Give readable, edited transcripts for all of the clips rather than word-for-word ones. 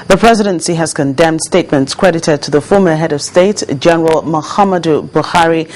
The presidency has condemned statements credited to the former head of state, General Muhammadu Buhari,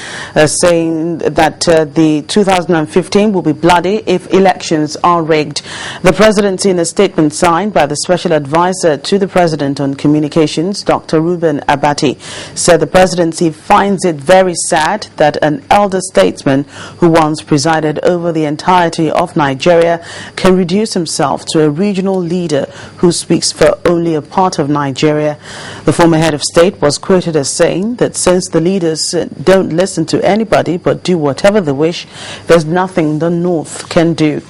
saying that the 2015 will be bloody if elections are rigged. The presidency, in a statement signed by the Special Advisor to the President on Communications, Dr. Reuben Abati, said the presidency finds it very sad that an elder statesman who once presided over the entirety of Nigeria can reduce himself to a regional leader who speaks for only a part of Nigeria. The former head of state was quoted as saying that since the leaders don't listen to anybody but do whatever they wish, there's nothing the North can do.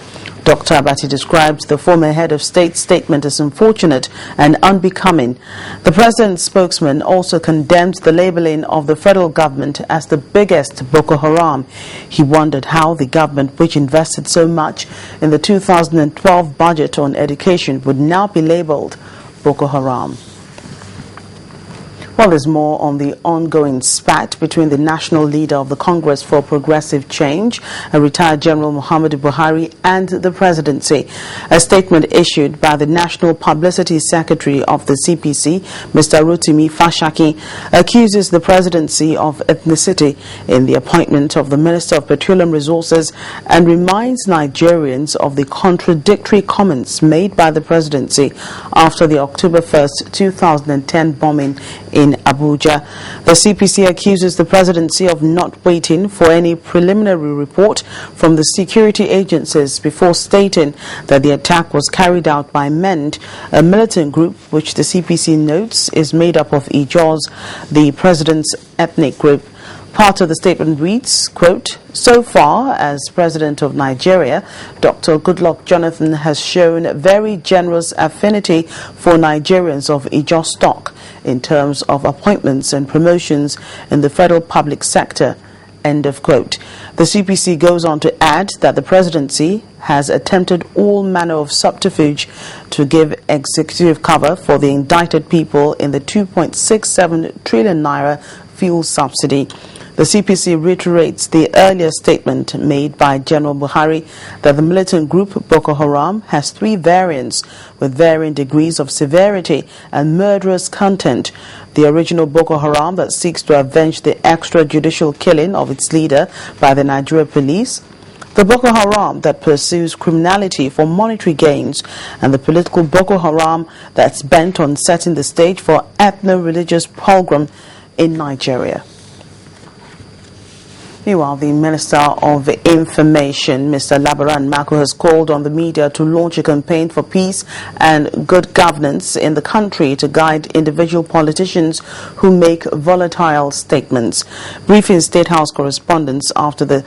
Dr. Abati described the former head of state's statement as unfortunate and unbecoming. The president's spokesman also condemned the labeling of the federal government as the biggest Boko Haram. He wondered how the government, which invested so much in the 2012 budget on education, would now be labeled Boko Haram. Well, there's more on the ongoing spat between the national leader of the Congress for Progressive Change, retired General Muhammadu Buhari, and the presidency. A statement issued by the National Publicity Secretary of the CPC, Mr. Rotimi Fashaki, accuses the presidency of ethnicity in the appointment of the Minister of Petroleum Resources and reminds Nigerians of the contradictory comments made by the presidency after the October 1st, 2010 bombing in Abuja. The CPC accuses the presidency of not waiting for any preliminary report from the security agencies before stating that the attack was carried out by MEND, a militant group which the CPC notes is made up of Ijaws, the president's ethnic group. Part of the statement reads, quote, "So far as President of Nigeria, Dr. Goodluck Jonathan has shown very generous affinity for Nigerians of Ijaw stock in terms of appointments and promotions in the federal public sector." End of quote. The CPC goes on to add that the presidency has attempted all manner of subterfuge to give executive cover for the indicted people in the 2.67 trillion naira fuel subsidy. The CPC reiterates the earlier statement made by General Buhari that the militant group Boko Haram has 3 variants with varying degrees of severity and murderous content. The original Boko Haram that seeks to avenge the extrajudicial killing of its leader by the Nigeria police, the Boko Haram that pursues criminality for monetary gains, and the political Boko Haram that's bent on setting the stage for ethno-religious pogrom in Nigeria. Meanwhile, the Minister of Information, Mr. Labaran Mako, has called on the media to launch a campaign for peace and good governance in the country to guide individual politicians who make volatile statements. Briefing State House correspondents after the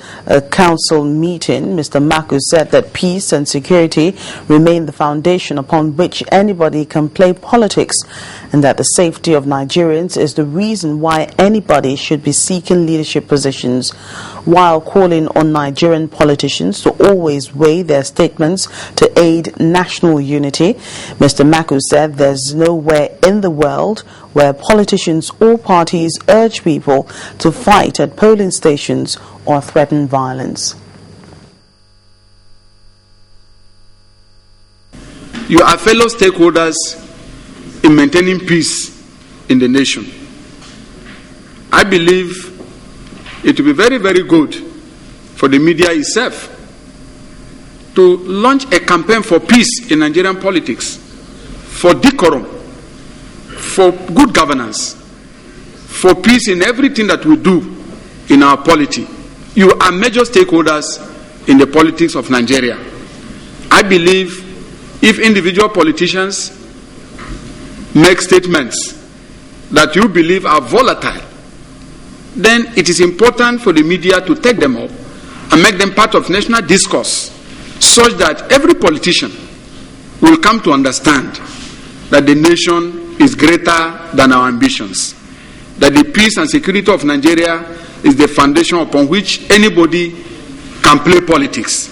council meeting, Mr. Mako said that peace and security remain the foundation upon which anybody can play politics, and that the safety of Nigerians is the reason why anybody should be seeking leadership positions, while calling on Nigerian politicians to always weigh their statements to aid national unity. Mr. Mako said there's nowhere in the world where politicians or parties urge people to fight at polling stations or threaten violence. You are fellow stakeholders in maintaining peace in the nation. I believe it will be very, very good for the media itself to launch a campaign for peace in Nigerian politics, for decorum, for good governance, for peace in everything that we do in our polity. You are major stakeholders in the politics of Nigeria. I believe if individual politicians make statements that you believe are volatile, then it is important for the media to take them up and make them part of national discourse, such that every politician will come to understand that the nation is greater than our ambitions, that the peace and security of Nigeria is the foundation upon which anybody can play politics.